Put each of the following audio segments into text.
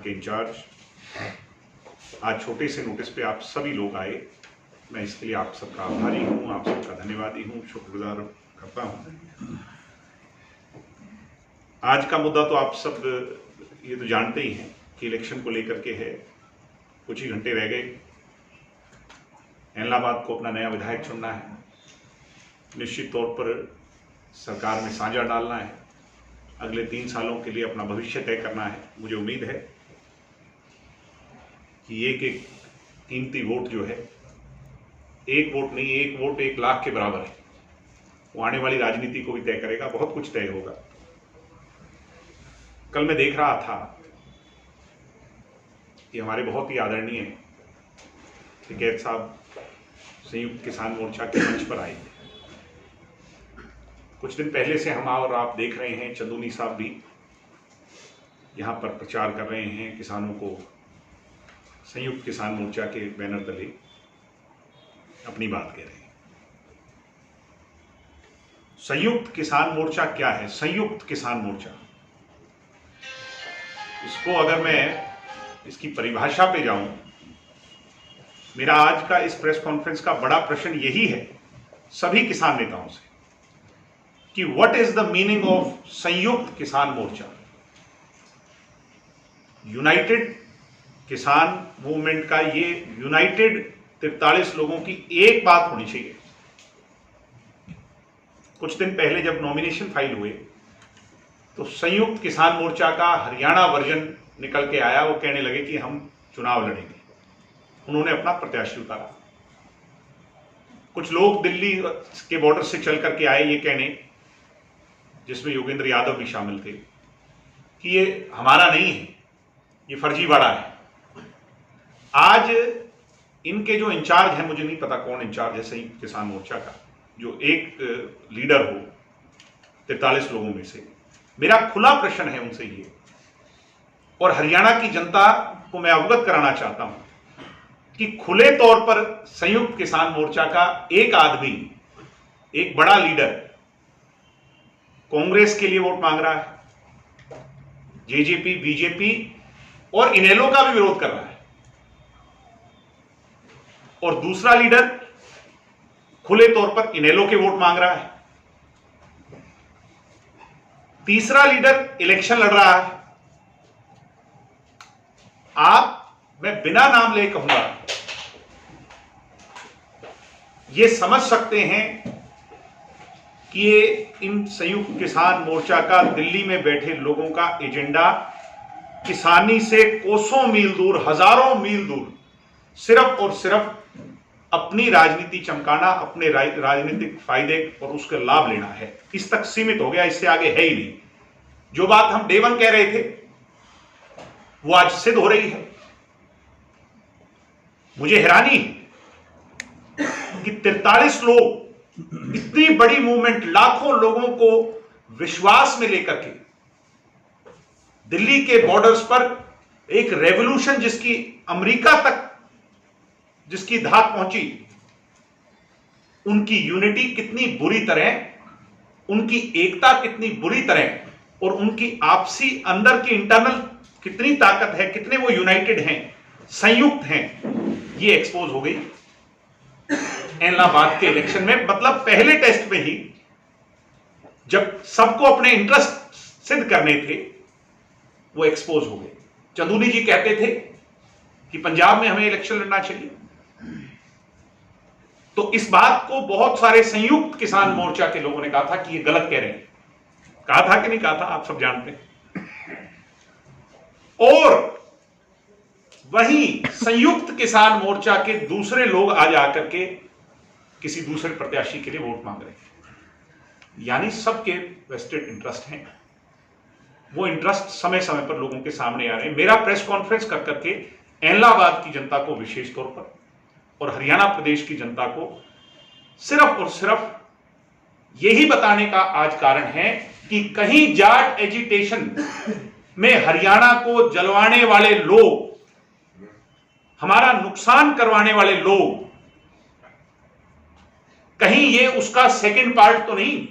यहाँ के इंचार्ज, आज छोटे से नोटिस पे आप सभी लोग आए, मैं इसके लिए आप सबका आभारी हूँ, आप सबका धन्यवादी हूँ, शुक्रगुजार करता हूँ। आज का मुद्दा तो आप सब ये तो जानते ही हैं कि इलेक्शन को लेकर के है। कुछ ही घंटे रह गए, एलनाबाद को अपना नया विधायक चुनना है, निश्चित तौर पर सरकार में साझा डालना है, अगले 3 सालों के लिए अपना भविष्य तय करना है। मुझे उम्मीद है कि एक एक कीमती वोट जो है, एक वोट नहीं, एक वोट 1 लाख के बराबर है, वो आने वाली राजनीति को भी तय करेगा, बहुत कुछ तय होगा। कल मैं देख रहा था कि हमारे बहुत ही आदरणीय टिकैत साहब संयुक्त किसान मोर्चा के मंच पर आए। कुछ दिन पहले से हम और आप देख रहे हैं, चंदूनी साहब भी यहाँ पर प्रचार कर रहे हैं, किसानों को संयुक्त किसान मोर्चा के बैनर तले अपनी बात कह रहे हैं। संयुक्त किसान मोर्चा क्या है? संयुक्त किसान मोर्चा, इसको अगर मैं इसकी परिभाषा पे जाऊं, मेरा आज का इस प्रेस कॉन्फ्रेंस का बड़ा प्रश्न यही है सभी किसान नेताओं से कि what is the meaning of संयुक्त किसान मोर्चा। यूनाइटेड किसान मूवमेंट का ये यूनाइटेड 43 लोगों की एक बात होनी चाहिए। कुछ दिन पहले जब नॉमिनेशन फाइल हुए तो संयुक्त किसान मोर्चा का हरियाणा वर्जन निकल के आया, वो कहने लगे कि हम चुनाव लड़ेंगे। उन्होंने अपना प्रत्याशी उतारा। कुछ लोग दिल्ली के बॉर्डर से चल करके आए ये कहने, जिसमें योगेंद्र यादव भी शामिल थे, कि ये हमारा नहीं है, ये फर्जीवाड़ा है। आज इनके जो इंचार्ज हैं, मुझे नहीं पता कौन इंचार्ज है संयुक्त किसान मोर्चा का, जो एक लीडर हो 43 लोगों में से, मेरा खुला प्रश्न है उनसे ये, और हरियाणा की जनता को मैं अवगत कराना चाहता हूं कि खुले तौर पर संयुक्त किसान मोर्चा का एक आदमी, एक बड़ा लीडर कांग्रेस के लिए वोट मांग रहा है, जेजेपी, बीजेपी और इनेलो का भी विरोध कर रहा है, और दूसरा लीडर खुले तौर पर इनेलो के वोट मांग रहा है, तीसरा लीडर इलेक्शन लड़ रहा है। मैं बिना नाम ले कहूंगा, ये समझ सकते हैं कि ये इन संयुक्त किसान मोर्चा का दिल्ली में बैठे लोगों का एजेंडा किसानी से कोसों मील दूर, हजारों मील दूर, सिर्फ और सिर्फ अपनी राजनीति चमकाना, अपने राजनीतिक फायदे और उसका लाभ लेना है। इस तक सीमित हो गया, इससे आगे है ही नहीं। जो बात हम डे 1 कह रहे थे वो आज सिद्ध हो रही है। मुझे हैरानी कि 43 लोग, इतनी बड़ी मूवमेंट, लाखों लोगों को विश्वास में लेकर के दिल्ली के बॉर्डर्स पर एक रेवोल्यूशन, जिसकी अमेरिका तक जिसकी धाक पहुंची, उनकी यूनिटी कितनी बुरी तरह, उनकी एकता कितनी बुरी तरह, और उनकी आपसी अंदर की इंटरनल कितनी ताकत है, कितने वो यूनाइटेड हैं, संयुक्त हैं, ये एक्सपोज हो गई एलनाबाद के इलेक्शन में। मतलब पहले टेस्ट में ही जब सबको अपने इंटरेस्ट सिद्ध करने थे, वो एक्सपोज हो गए। चंदूनी जी कहते थे कि पंजाब में हमें इलेक्शन लड़ना चाहिए, तो इस बात को बहुत सारे संयुक्त किसान मोर्चा के लोगों ने कहा था कि ये गलत कह रहे हैं। कहा था कि नहीं कहा था, आप सब जानते हैं। और वहीं संयुक्त किसान मोर्चा के दूसरे लोग आज आकर के किसी दूसरे प्रत्याशी के लिए वोट मांग रहे हैं। यानी सबके वेस्टेड इंटरेस्ट हैं, वो इंटरेस्ट समय समय पर लोगों के सामने आ रहे हैं। मेरा प्रेस कॉन्फ्रेंस कर करके एलनाबाद की जनता को विशेष तौर पर और हरियाणा प्रदेश की जनता को सिर्फ और सिर्फ यही बताने का आज कारण है कि कहीं जाट एजिटेशन में हरियाणा को जलवाने वाले लोग, हमारा नुकसान करवाने वाले लोग, कहीं ये उसका सेकंड पार्ट तो नहीं,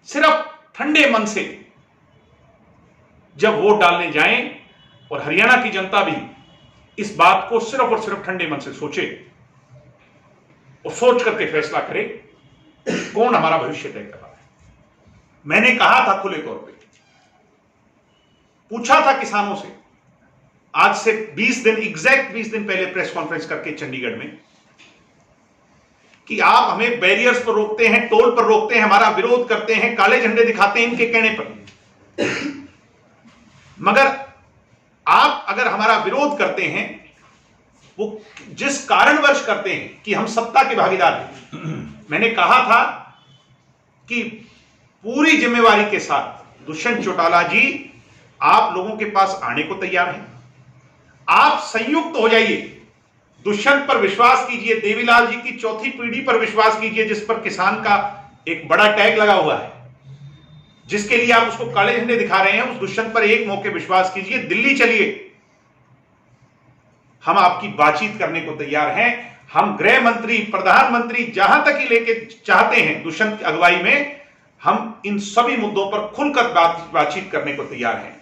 सिर्फ ठंडे मन से जब वोट डालने जाएं और हरियाणा की जनता भी इस बात को सिर्फ और सिर्फ ठंडे मन से सोचे और सोच करके फैसला करे कौन हमारा भविष्य तय कर रहा है। मैंने कहा था खुले तौर पे, पूछा था किसानों से आज से 20 दिन, एग्जैक्ट 20 दिन पहले प्रेस कॉन्फ्रेंस करके चंडीगढ़ में, कि आप हमें बैरियर्स पर रोकते हैं, टोल पर रोकते हैं, हमारा विरोध करते हैं, काले झंडे दिखाते हैं इनके कहने पर, मगर आप अगर हमारा विरोध करते हैं, वो जिस कारणवश करते हैं कि हम सत्ता के भागीदार हैं, मैंने कहा था कि पूरी जिम्मेवारी के साथ दुष्यंत चौटाला जी आप लोगों के पास आने को तैयार हैं। आप संयुक्त हो जाइए, दुष्यंत पर विश्वास कीजिए, देवीलाल जी की चौथी पीढ़ी पर विश्वास कीजिए, जिस पर किसान का एक बड़ा टैग लगा हुआ है, जिसके लिए आप उसको काले झंडे दिखा रहे हैं, उस दुष्यंत पर एक मौके विश्वास कीजिए, दिल्ली चलिए, हम आपकी बातचीत करने को तैयार हैं। हम गृह मंत्री, प्रधानमंत्री जहां तक ही लेके चाहते हैं दुष्यंत की अगुवाई में, हम इन सभी मुद्दों पर खुलकर बातचीत करने को तैयार हैं।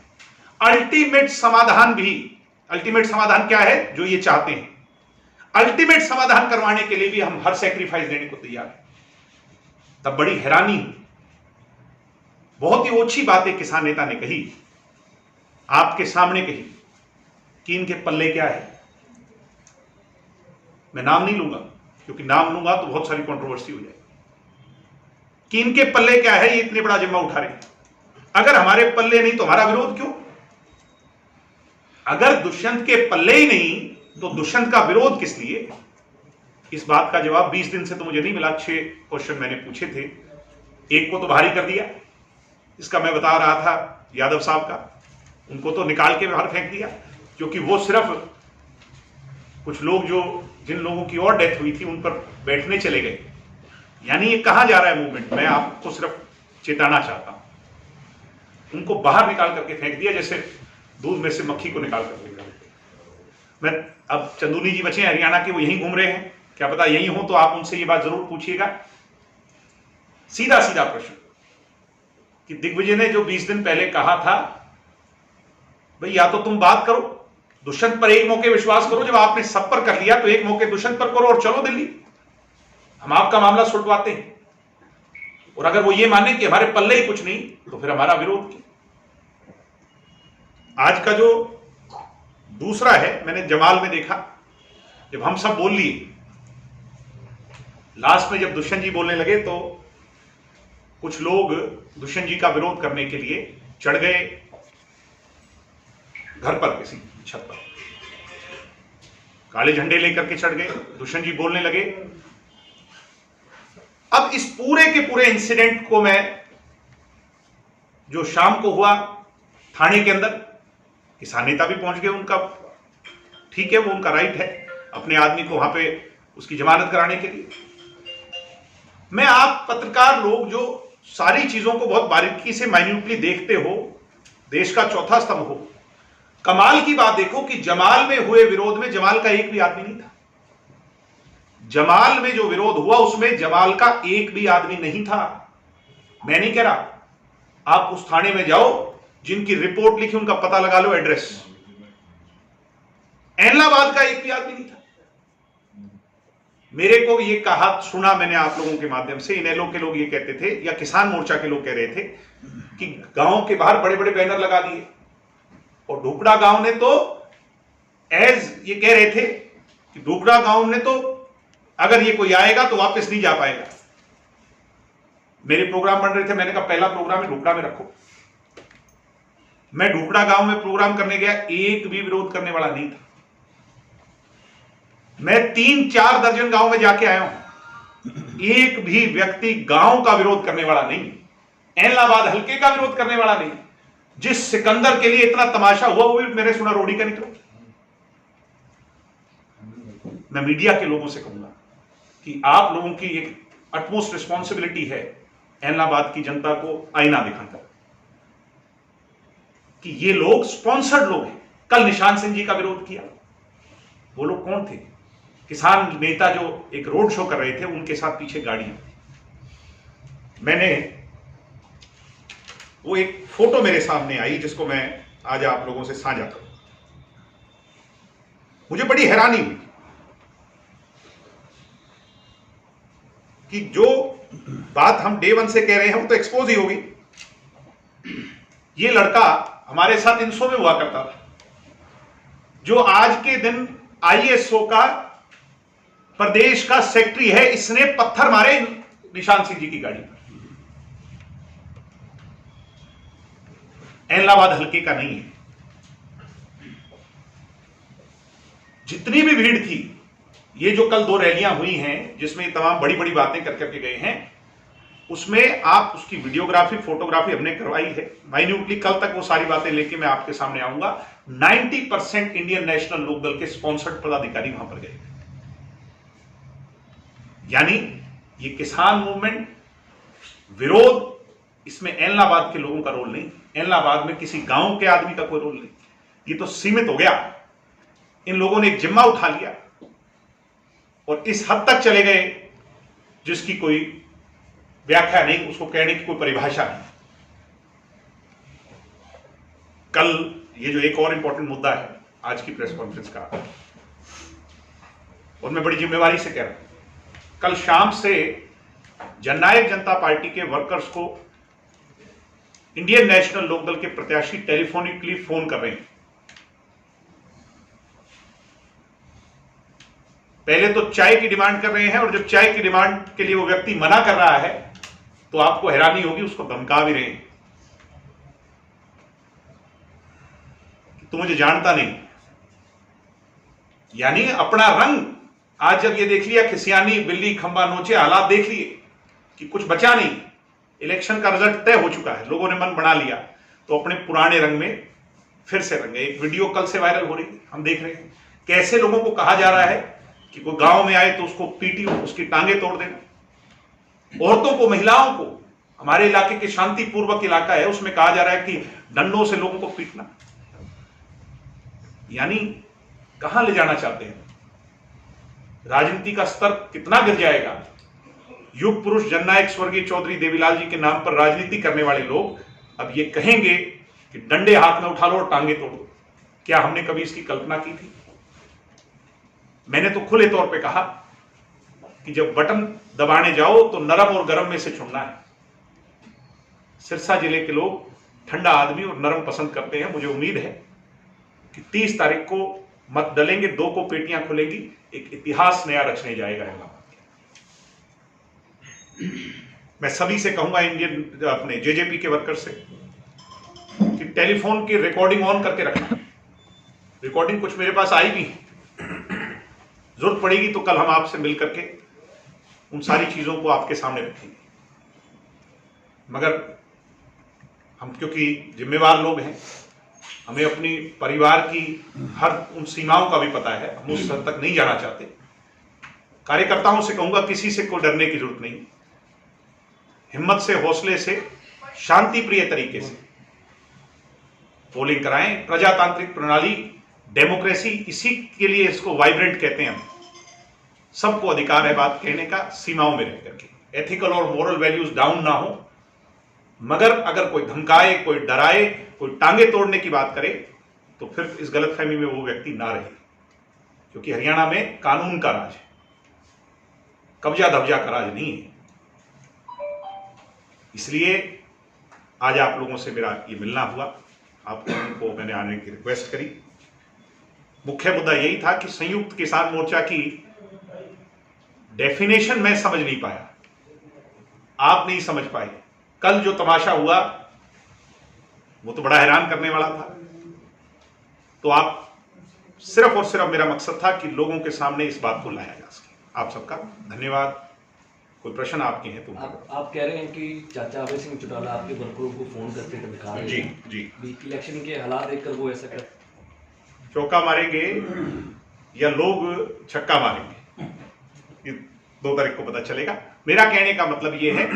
अल्टीमेट समाधान क्या है जो ये चाहते हैं, अल्टीमेट समाधान करवाने के लिए भी हम हर सैक्रिफाइस देने को तैयार हैं। तब बड़ी हैरानी हुई, बहुत ही ओछी बातें किसान नेता ने कही, आपके सामने कही कि इनके पल्ले क्या है। मैं नाम नहीं लूंगा क्योंकि नाम लूंगा तो बहुत सारी कंट्रोवर्सी हो जाएगी, कि इनके पल्ले क्या है, ये इतने बड़ा जिम्मा उठा रहे हैं। अगर हमारे पल्ले नहीं तो हमारा विरोध क्यों? अगर दुष्यंत के पल्ले ही नहीं तो दुष्यंत का विरोध किस लिए? इस बात का जवाब 20 दिन से तो मुझे नहीं मिला। 6 क्वेश्चन मैंने पूछे थे, एक को तो भारी कर दिया, इसका मैं बता रहा था यादव साहब का, उनको तो निकाल के बाहर फेंक दिया, क्योंकि वो सिर्फ कुछ लोग जिन लोगों की और डेथ हुई थी उन पर बैठने चले गए। यानी ये कहां जा रहा है मूवमेंट, मैं आपको सिर्फ चेताना चाहता हूं। उनको बाहर निकाल करके फेंक दिया, जैसे दूध में से मक्खी को निकाल करके। मैं अब चंदूनी जी बचे हरियाणा के, वो यहीं घूम रहे हैं, क्या पता यहीं हो तो आप उनसे ये बात जरूर पूछिएगा। सीधा सीधा प्रश्न कि दिग्विजय ने जो 20 दिन पहले कहा था, भाई या तो तुम बात करो, दुष्यंत पर एक मौके विश्वास करो, जब आपने सब पर कर लिया तो एक मौके दुष्यंत पर करो और चलो दिल्ली, हम आपका मामला सुलझवाते हैं। और अगर वो ये माने कि हमारे पल्ले ही कुछ नहीं तो फिर हमारा विरोध क्यों? आज का जो दूसरा है, मैंने जमाल में देखा, जब हम सब बोल लिए, लास्ट में जब दुष्यंत जी बोलने लगे तो कुछ लोग दुष्यंत जी का विरोध करने के लिए चढ़ गए घर पर, किसी छत पर काले झंडे लेकर के चढ़ गए, दुष्यंत जी बोलने लगे। अब इस पूरे के पूरे इंसिडेंट को मैं, जो शाम को हुआ थाने के अंदर, किसान नेता भी पहुंच गए, उनका ठीक है, वो उनका राइट है अपने आदमी को वहां पे उसकी जमानत कराने के लिए। मैं, आप पत्रकार लोग जो सारी चीजों को बहुत बारीकी से माइन्यूटली देखते हो, देश का चौथा स्तंभ हो, कमाल की बात देखो कि जमाल में हुए विरोध में जमाल का एक भी आदमी नहीं था। जमाल में जो विरोध हुआ उसमें जमाल का एक भी आदमी नहीं था। मैं नहीं कह रहा, आप उस थाने में जाओ, जिनकी रिपोर्ट लिखी उनका पता लगा लो, एड्रेस, एलनाबाद का एक भी आदमी नहीं था। मेरे को ये कहा सुना मैंने आप लोगों के माध्यम से, इनेलो के लोग ये कहते थे, या किसान मोर्चा के लोग कह रहे थे कि गांव के बाहर बड़े बड़े बैनर लगा दिए, और ढुकड़ा गांव ने तो ये कह रहे थे कि ढुकड़ा गांव ने तो अगर ये कोई आएगा तो वापस नहीं जा पाएगा। मेरे प्रोग्राम बन रहे थे, मैंने कहा पहला प्रोग्राम है ढुकड़ा में रखो। मैं ढुकड़ा गांव में प्रोग्राम करने गया, एक भी विरोध करने वाला नहीं था। मैं 3-4 दर्जन गांव में जाके आया हूं, एक भी व्यक्ति गांव का विरोध करने वाला नहीं, एलनाबाद हल्के का विरोध करने वाला नहीं। जिस सिकंदर के लिए इतना तमाशा हुआ वो भी मैंने सुना रोडी का निकला। मैं मीडिया के लोगों से कहूंगा कि आप लोगों की एक अटमोस्ट रिस्पॉन्सिबिलिटी है एलनाबाद की जनता को आईना दिखाकर कि ये लोग स्पॉन्सर्ड लोग हैं। कल निशान सिंह जी का विरोध किया, वो लोग कौन थे? किसान नेता जो एक रोड शो कर रहे थे, उनके साथ पीछे गाड़ियां। मैंने वो एक फोटो मेरे सामने आई जिसको मैं आज आप लोगों से साझा करूं। मुझे बड़ी हैरानी हुई कि जो बात हम डे वन से कह रहे हैं वो तो एक्सपोज ही होगी। ये लड़का हमारे साथ इनसो में हुआ करता था, जो आज के दिन आईएसओ का प्रदेश का सेक्रेटरी है, इसने पत्थर मारे निशान सिंह जी की गाड़ी पर। एलनाबाद हल्के का नहीं है। जितनी भी भीड़ थी, ये जो कल 2 रैलियां हुई हैं जिसमें तमाम बड़ी बड़ी बातें कर करके गए हैं, उसमें आप उसकी वीडियोग्राफी फोटोग्राफी हमने करवाई है माइन्यूटली। कल तक वो सारी बातें लेके मैं आपके सामने आऊंगा। 90% इंडियन नेशनल लोकदल के स्पॉन्सर्ड पदाधिकारी वहां पर गए। यानी ये किसान मूवमेंट विरोध, इसमें एलनाबाद के लोगों का रोल नहीं, एलनाबाद में किसी गांव के आदमी का कोई रोल नहीं। ये तो सीमित हो गया। इन लोगों ने एक जिम्मा उठा लिया और इस हद तक चले गए जिसकी कोई व्याख्या नहीं, उसको कहने की कोई परिभाषा नहीं। कल ये जो एक और इंपॉर्टेंट मुद्दा है आज की प्रेस कॉन्फ्रेंस का, और मैं बड़ी जिम्मेवारी से कह रहा हूं, कल शाम से जननायक जनता पार्टी के वर्कर्स को इंडियन नेशनल लोकदल के प्रत्याशी टेलीफोनिकली फोन कर रहे हैं। पहले तो चाय की डिमांड कर रहे हैं, और जब चाय की डिमांड के लिए वो व्यक्ति मना कर रहा है तो आपको हैरानी होगी, उसको धमका भी रहे हैं कि तू मुझे जानता नहीं। यानी अपना रंग आज जब ये देख लिया, खिसियानी बिल्ली खंबा नोचे, हालात देख लिए कि कुछ बचा नहीं, इलेक्शन का रिजल्ट तय हो चुका है, लोगों ने मन बना लिया, तो अपने पुराने रंग में फिर से रंगे। एक वीडियो कल से वायरल हो रही है, हम देख रहे हैं कैसे लोगों को कहा जा रहा है कि कोई गांव में आए तो उसको पीटी, उसकी टांगे तोड़ देना। औरतों को, महिलाओं को, हमारे इलाके के शांतिपूर्वक इलाका है उसमें कहा जा रहा है कि डंडों से लोगों को पीटना। यानी कहां ले जाना चाहते हैं? राजनीति का स्तर कितना गिर जाएगा? युग पुरुष जननायक स्वर्गीय चौधरी देवीलाल जी के नाम पर राजनीति करने वाले लोग अब ये कहेंगे कि डंडे हाथ में उठा लो और टांगे तोड़ो। क्या हमने कभी इसकी कल्पना की थी? मैंने तो खुले तौर पे कहा कि जब बटन दबाने जाओ तो नरम और गर्म में से चुनना है। सिरसा जिले के लोग ठंडा आदमी और नरम पसंद करते हैं। मुझे उम्मीद है कि 30 तारीख को मत डलेंगे, 2 को पेटियां खुलेंगी, एक इतिहास नया रचने जाएगा इलाहाबाद। मैं सभी से कहूंगा, इंडियन अपने जेजेपी के वर्कर से, कि टेलीफोन की रिकॉर्डिंग ऑन करके रखना। रिकॉर्डिंग कुछ मेरे पास आई भी है, जरूरत पड़ेगी तो कल हम आपसे मिलकर के उन सारी चीजों को आपके सामने रखेंगे। मगर हम क्योंकि जिम्मेवार लोग हैं, हमें अपनी परिवार की हर उन सीमाओं का भी पता है, हम उस स्तर तक नहीं जाना चाहते। कार्यकर्ताओं से कहूंगा, किसी से कोई डरने की जरूरत नहीं। हिम्मत से, हौसले से, शांति प्रिय तरीके से पोलिंग कराएं। प्रजातांत्रिक प्रणाली, डेमोक्रेसी, इसी के लिए इसको वाइब्रेंट कहते हैं हम। सबको अधिकार है बात कहने का, सीमाओं में रह करके। एथिकल और मोरल वैल्यूज डाउन ना हो, मगर अगर कोई धमकाए, कोई डराए, कोई टांगे तोड़ने की बात करे तो फिर इस गलतफहमी में वो व्यक्ति ना रहे, क्योंकि हरियाणा में कानून का राज है, कब्जा धब्जा का राज नहीं है। इसलिए आज आप लोगों से मेरा ये मिलना हुआ, आप लोगों को मैंने आने की रिक्वेस्ट करी। मुख्य मुद्दा यही था कि संयुक्त किसान मोर्चा की डेफिनेशन मैं समझ नहीं पाया, आप नहीं समझ पाए। कल जो तमाशा हुआ वो तो बड़ा हैरान करने वाला था। तो आप सिर्फ और सिर्फ, मेरा मकसद था कि लोगों के सामने इस बात को लाया जा सके। आप सबका धन्यवाद। कोई प्रश्न आपके हैं तो? आप कह रहे हैं कि चाचा अभय सिंह चौटाला आपके वर्करों को फोन करके धमका रहे हैं। जी जी। इलेक्शन के हालात देखकर वो ऐसा कर चौका मारेंगे या लोग छक्का मारेंगे, ये 2 तारीख को पता चलेगा। मेरा कहने का मतलब ये है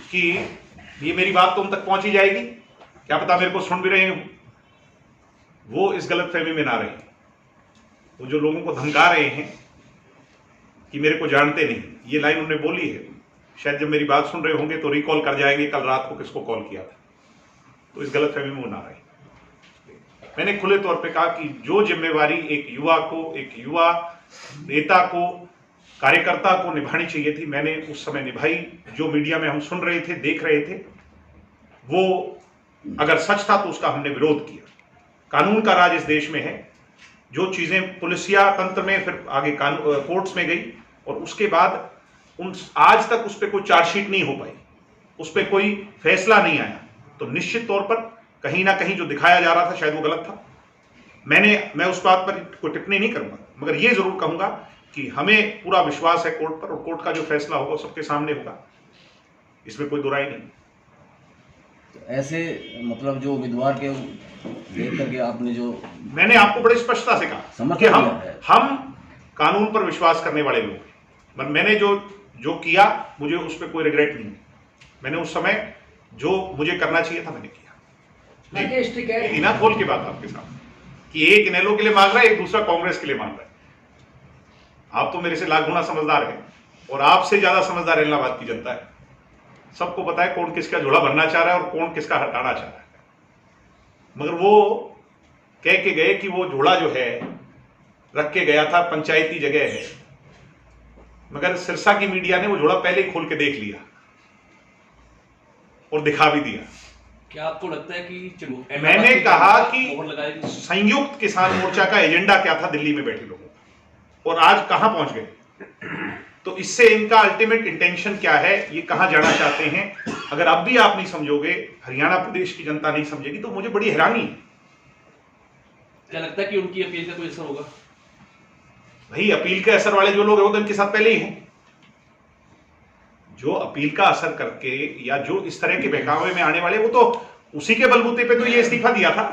कि ये मेरी बात तो उन तक पहुंची जाएगी, क्या पता मेरे को सुन भी रहे हो, वो इस गलतफहमी में ना रहे। वो जो लोगों को धमका रहे हैं कि मेरे को जानते नहीं, ये लाइन उन्होंने बोली है, शायद जब मेरी बात सुन रहे होंगे तो रिकॉल कर जाएंगे कल रात को किसको कॉल किया था। तो इस गलतफहमी में वो ना रहे। मैंने खुले तौर पे कहा कि जो जिम्मेवारी एक युवा को, एक युवा नेता को, कार्यकर्ता को निभानी चाहिए थी, मैंने उस समय निभाई। जो मीडिया में हम सुन रहे थे, देख रहे थे, वो अगर सच था तो उसका हमने विरोध किया। कानून का राज इस देश में है। जो चीजें पुलिसिया तंत्र में फिर आगे कोर्ट्स में गई और उसके बाद आज तक उस पर कोई चार्जशीट नहीं हो पाई, उस पर कोई फैसला नहीं आया, तो निश्चित तौर पर कहीं ना कहीं जो दिखाया जा रहा था शायद वो गलत था। मैं उस बात पर कोई टिप्पणी नहीं करूंगा, मगर ये जरूर कहूंगा कि हमें पूरा विश्वास है कोर्ट पर, और कोर्ट का जो फैसला होगा सबके सामने होगा, इसमें कोई दुराई नहीं। तो ऐसे मतलब जो उम्मीदवार के देख करके आपने जो, मैंने आपको बड़े स्पष्टता से कहा कि हम कानून पर विश्वास करने वाले लोग हैं। मैंने जो किया, मुझे उस पर कोई रिग्रेट नहीं है। मैंने उस समय जो मुझे करना चाहिए था मैंने किया। ना खोल के बात आपके साथ कि एक इनेलो के लिए मांग रहा है, एक दूसरा कांग्रेस के लिए मांग रहा है। आप तो मेरे से लाख गुना समझदार हैं, और आपसे ज्यादा समझदार इलाहाबाद की जनता है। सबको पता है कौन किसका झोला भरना चाह रहा है और कौन किसका हटाना चाह रहा है। मगर वो कह के गए कि वो झोला जो है रख के गया था, पंचायती जगह है, मगर सिरसा की मीडिया ने वो झोला पहले ही खोल के देख लिया और दिखा भी दिया। क्या आपको लगता है कि मैंने कहा कि संयुक्त किसान मोर्चा का एजेंडा क्या था दिल्ली में बैठे लोगों का, और आज कहां पहुंच गए? तो इससे इनका अल्टीमेट इंटेंशन क्या है, ये कहां जाना चाहते हैं, अगर अब भी आप नहीं समझोगे, हरियाणा प्रदेश की जनता नहीं समझेगी, तो मुझे बड़ी हैरानी है। क्या लगता है कि उनकी अपील का कोई असर होगा? भाई, अपील के असर वाले जो लोग हैं वो तो इनके साथ पहले ही हैं। जो अपील का असर करके या जो इस तरह के बहकावे में आने वाले, वो तो उसी के बलबूते पे तो ये इस्तीफा दिया था।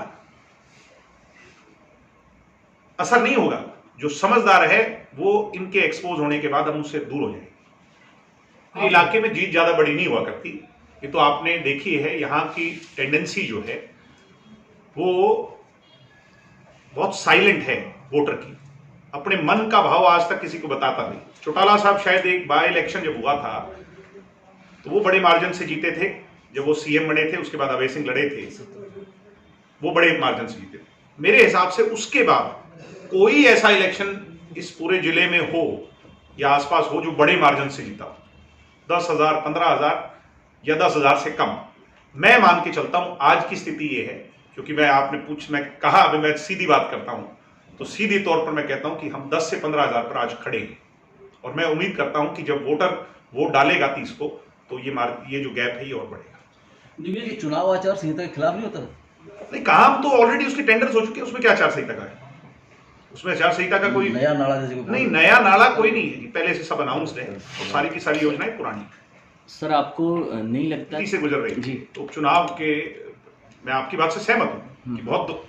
असर नहीं होगा। जो समझदार है वो इनके एक्सपोज होने के बाद हम उससे दूर हो जाएंगे। इलाके में जीत ज्यादा बड़ी नहीं हुआ करती, ये तो आपने देखी है। यहां की टेंडेंसी जो है वो बहुत साइलेंट है वोटर की, अपने मन का भाव आज तक किसी को बताता नहीं। चौटाला साहब शायद एक बाय इलेक्शन जब हुआ था तो वो बड़े मार्जिन से जीते थे, जब वो सीएम बने थे, उसके बाद अभय सिंह लड़े थे, वो बड़े मार्जिन से जीते थे। मेरे हिसाब से उसके बाद कोई ऐसा इलेक्शन इस पूरे जिले में हो या आसपास हो जो बड़े मार्जिन से जीता हो, 10,000, 15,000 या 10,000 से कम। मैं मान के चलता हूं आज की स्थिति ये है, क्योंकि मैं कहा, अभी मैं सीधी बात करता हूं, तो सीधी तौर पर मैं कहता हूं कि हम 10 से 15,000 पर आज खड़े हैं, और मैं उम्मीद करता हूं कि जब वोटर वोट डालेगा 30 को, तो ये जो गैप है ये और बढ़ेगा। ये चुनाव आचार संहिता के खिलाफ नहीं होता? नहीं, काम तो ऑलरेडी उसके टेंडर्स हो चुके हैं, उसमें क्या आचार संहिता का है? उसमें आचार संहिता का कोई नया नाला जैसे नहीं, नया नाला कोई नहीं है, पहले से सब अनाउंस्ड है, और सारी की सारी योजनाएं पुरानी सर, आपको नहीं लगता से गुजर रही जी? तो उपचुनाव के, मैं आपकी बात से सहमत हूं कि बहुत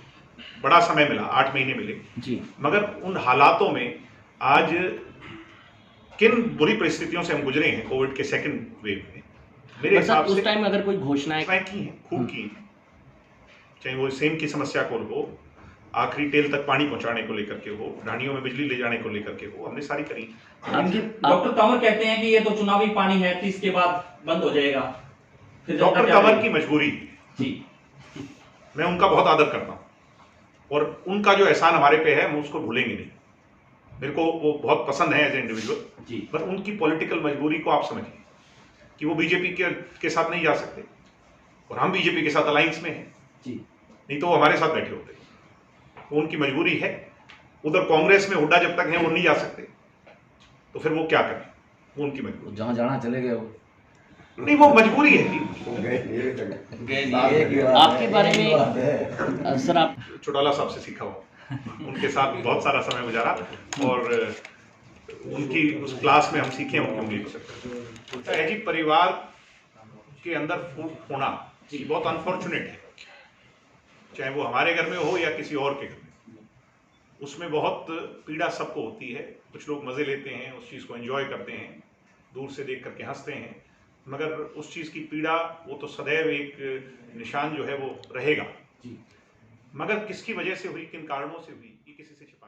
बड़ा समय मिला, 8 महीने मिले जी, मगर उन हालातों में आज किन बुरी परिस्थितियों से हम गुजरे हैं कोविड के सेकंड वेव में, मेरे हिसाब से उस टाइम अगर कोई घोषणाएं की हैं, खूब की हैं। चाहे वो सेम की समस्या को हो, आखिरी टेल तक पानी पहुंचाने को लेकर के हो, ढाणियों में बिजली ले जाने को लेकर के हो, हमने सारी करी। डॉक्टर तंवर कहते हैं कि ये तो चुनावी पानी है, 30 के बाद बंद हो जाएगा। डॉक्टर तंवर की मजबूरी जी, मैं उनका बहुत आदर करता हूं, और उनका जो एहसान हमारे पे है हम उसको भूलेंगे नहीं। मेरे को वो बहुत पसंद है एज ए इंडिविजुअल जी, पर उनकी पॉलिटिकल मजबूरी को आप समझिए कि वो बीजेपी के साथ नहीं जा सकते, और हम बीजेपी के साथ अलायंस में हैं जी, नहीं तो वो हमारे साथ बैठे होते। वो उनकी मजबूरी है। उधर कांग्रेस में हुड्डा जब तक है वो नहीं जा सकते, तो फिर वो क्या करें, वो उनकी मजबूरी। जहाँ जाना चले गए वो, नहीं, वो मजबूरी है। आपके बारे में सर, आप चौटाला साहब से सीखा हुआ, उनके साथ बहुत सारा समय गुजारा, और उनकी उस क्लास में हम सीखे उनकी उंगली को। जी, परिवार के अंदर फूट होना बहुत अनफॉर्चुनेट है, चाहे वो हमारे घर में हो या किसी और के घर में। उसमें बहुत पीड़ा सबको होती है। कुछ लोग मजे लेते हैं, उस चीज़ को एंजॉय करते हैं, दूर से देख करके हंसते हैं, मगर उस चीज़ की पीड़ा वो तो सदैव एक निशान जो है वो रहेगा। मगर किसकी वजह से हुई, किन कारणों से हुई, ये किसी से छिपा